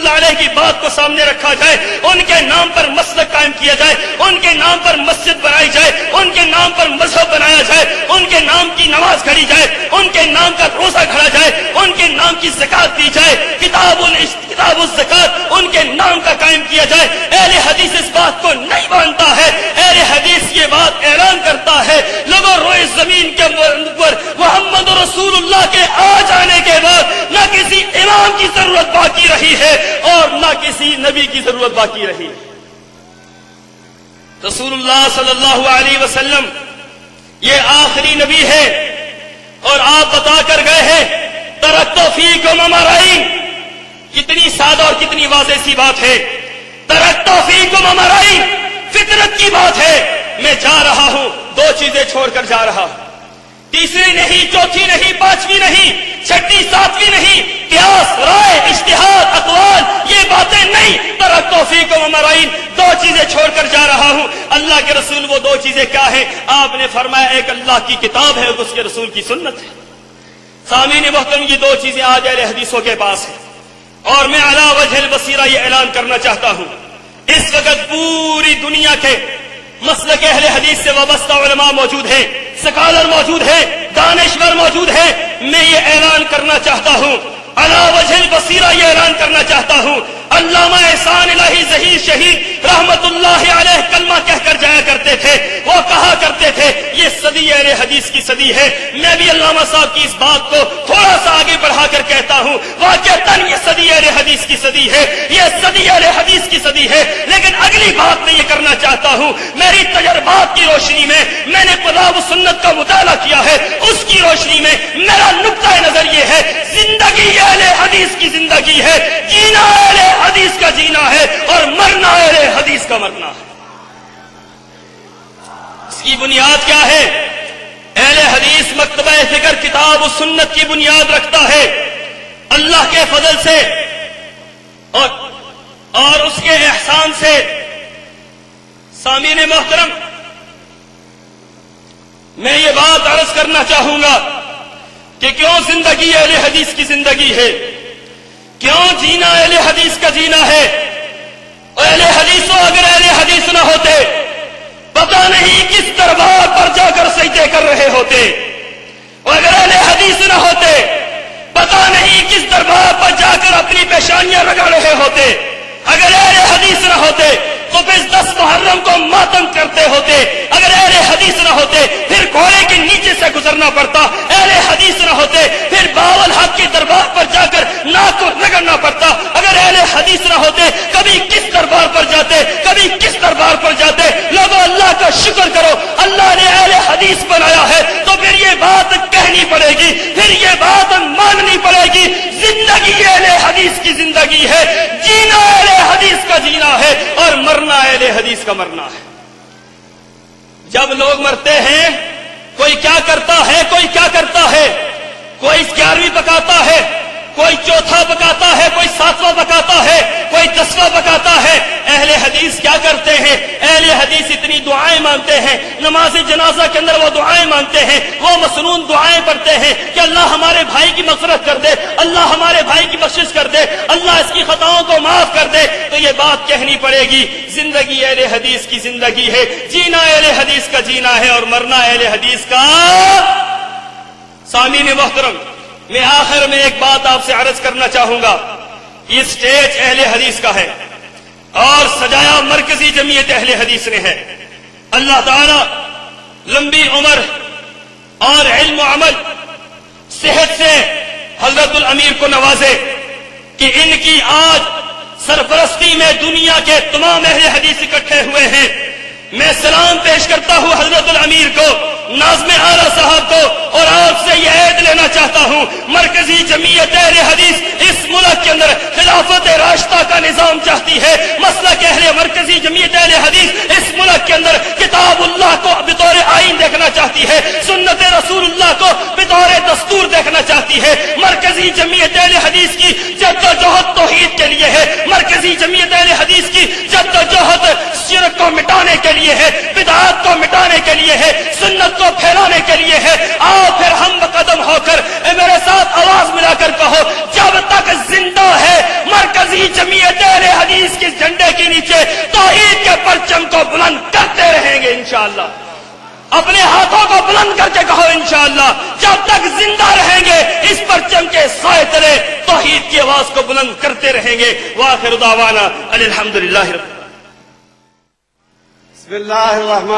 اللہ علیہ کی بات کو سامنے رکھا جائے، ان کے نام پر مسلک قائم کیا جائے، ان کے نام پر مسجد بنائی جائے، ان کے نام پر مذہب بنایا جائے، ان کے نام کی نماز گھڑی جائے، ان کے نام کا روزہ گھڑا جائے، ان کے نام کی زکات دی جائے، کتاب الزکات ان کے نام کا قائم کیا جائے۔ اہل حدیث اس بات کو نہیں مانتا ہے، اہل حدیث یہ بات اعلان کرتا ہے، لوگوں روئے زمین کے اوپر محمد رسول اللہ کے آ جانے کے بعد نہ کسی امام کی ضرورت باقی رہی ہے اور نہ کسی نبی کی ضرورت باقی رہی ہے۔ رسول اللہ صلی اللہ علیہ وسلم یہ آخری نبی ہے اور آپ بتا کر گئے ہیں ترکت فیکم امرین، کتنی سادہ اور کتنی واضح سی بات ہے۔ ترکت فیکم امرین فطرت کی بات ہے، میں جا رہا ہوں دو چیزیں چھوڑ کر جا رہا ہوں، تیسری نہیں، چوتھی نہیں، پانچویں نہیں، چھٹی ساتویں نہیں، قیاس، رائے، اجتہاد، اقوال یہ باتیں نہیں۔ ترکت فیکم امرین دو چیزیں چھوڑ کر جا رہا ہوں۔ اللہ کے رسول وہ دو چیزیں کیا ہیں؟ آپ نے فرمایا ایک اللہ کی کتاب ہے، اس کے رسول کی سنت ہے۔ سامعین محترم یہ دو چیزیں آج اہل حدیثوں کے پاس ہیں اور میں علی وجہ البصیرہ یہ اعلان کرنا چاہتا ہوں، اس وقت پوری دنیا کے مسلک اہل حدیث سے وابستہ علماء موجود ہیں، سکالر موجود ہیں، دانشور موجود ہیں۔ میں یہ اعلان کرنا چاہتا ہوں، علی وجہ البصیرہ یہ اعلان کرنا چاہتا ہوں، علامہ احسان الہی ظہیر شہید رحمت اللہ علیہ کلمہ کہہ کر جایا کرتے تھے، وہ کہا کرتے تھے یہ صدی اہل حدیث کی صدی ہے۔ میں بھی علامہ صاحب کی اس بات کو تھوڑا سا آگے بڑھا کر کہتا ہوں، واقعتاً یہ صدی اہل حدیث کی صدی ہے، یہ صدی اہل حدیث کی صدی ہے۔ لیکن اگلی بات میں یہ کرنا چاہتا ہوں، میری تجربات کی روشنی میں، میں نے کتاب و سنت کا مطالعہ کیا ہے، اس کی روشنی میں میرا نقطہ نظر یہ ہے، زندگی اہل حدیث کی زندگی ہے، جینا اہل حدیث کا جینا ہے اور مرنا اہل حدیث کا مرنا ہے۔ اس کی بنیاد کیا ہے؟ اہل حدیث مکتبہ فکر کتاب و سنت کی بنیاد رکھتا ہے، اللہ کے فضل سے اور اس کے احسان سے۔ سامعین محترم میں یہ بات عرض کرنا چاہوں گا کہ کیوں زندگی اہل حدیث کی زندگی ہے، کیوں جینا اہل حدیث کا جینا ہے۔ اہل حدیثوں اگر اہل حدیث نہ ہوتے پتہ نہیں کس دربار پر جا کر سجدے کر رہے ہوتے، اور اگر اہل حدیث نہ ہوتے پتہ نہیں کس دربار پر جا کر اپنی پیشانیاں رگڑ رہے ہوتے، اگر اہل حدیث نہ ہوتے تو پھر 10 محرم کو ماتم کرتے ہوتے، اگر اہل حدیث نہ ہوتے پھر گھوڑے کے نیچے سے گزرنا پڑتا، اہل حدیث نہ ہوتے پھر باول حق کے دربار پر جا کر ناک کو رگڑنا پڑتا، اگر اہل حدیث نہ ہوتے کبھی کس دربار پر جاتے، کبھی کس دربار پر جاتے۔ لوگوں اللہ کا شکر کرو، اللہ نے اہل حدیث بنایا ہے تو پھر یہ بات کہنی پڑے گی، پھر یہ بات ماننی پڑے گی، زندگی اہل حدیث کی زندگی ہے، جینا اہل حدیث کا جینا ہے اور مرنا اہل حدیث کا مرنا ہے۔ جب لوگ مرتے ہیں کوئی کیا کرتا ہے، کوئی کیا کرتا ہے، کوئی 11ویں پکاتا ہے، کوئی چوتھا پکاتا ہے، کوئی 7واں پکاتا ہے، کوئی 10واں پکاتا ہے۔ اہل حدیث کیا کرتے ہیں؟ اہل حدیث اتنی دعائیں مانگتے ہیں، نماز جنازہ کے اندر وہ دعائیں مانگتے ہیں، وہ مسنون دعائیں پڑھتے ہیں کہ اللہ ہمارے بھائی کی مغفرت کر دے، اللہ ہمارے بھائی کی بخشش کر دے، اللہ اس کی خطاؤں کو معاف کر دے۔ تو یہ بات کہنی پڑے گی، زندگی اہل حدیث کی زندگی ہے، جینا اہل حدیث کا جینا ہے اور مرنا اہل حدیث کا۔ سامعین محترم میں آخر میں ایک بات آپ سے عرض کرنا چاہوں گا، یہ سٹیج اہل حدیث کا ہے اور سجایا مرکزی جمعیت اہل حدیث نے ہے۔ اللہ تعالی لمبی عمر اور علم و عمل صحت سے حضرت الامیر کو نوازے کہ ان کی آج سرپرستی میں دنیا کے تمام اہل حدیث اکٹھے ہوئے ہیں۔ میں سلام پیش کرتا ہوں حضرت الامیر کو، ناظم اعلیٰ صاحب کو، اور آپ سے یہ عہد لینا چاہتا ہوں مرکزی جمعیت اہل حدیث اس ملک کے اندر خلافت راشدہ کا نظام چاہتی ہے۔ مسلک اہل مرکزی جمعیت اہل حدیث اس ملک کے اندر کتاب اللہ کو بطور آئین دیکھنا چاہتی ہے، سنت رسول اللہ کو بطور دستور دیکھنا چاہتی ہے۔ مرکزی جمعیت اہل حدیث کی جدوجہد توحید کے لیے ہے، مرکزی جمعیت اہل حدیث کی جدوجہد شرک کو مٹانے کے لیے ہے، بدعات کو مٹانے کے لیے ہے، سنت کو پھیلانے کے لیے ہے۔ آؤ پھر ہم قدم ہو کر میرے ساتھ آواز ملا کر کہو، جب تک زندہ ہے مرکزی جمعیت حدیث کے جھنڈے کے نیچے توحید کے پرچم کو بلند کرتے رہیں گے انشاءاللہ. اپنے ہاتھوں کو بلند کر کے کہو انشاءاللہ جب تک زندہ رہیں گے اس پرچم کے سائے تلے توحید کی آواز کو بلند کرتے رہیں گے. وآخر دعوانا الحمدللہ. بسم اللہ الرحمن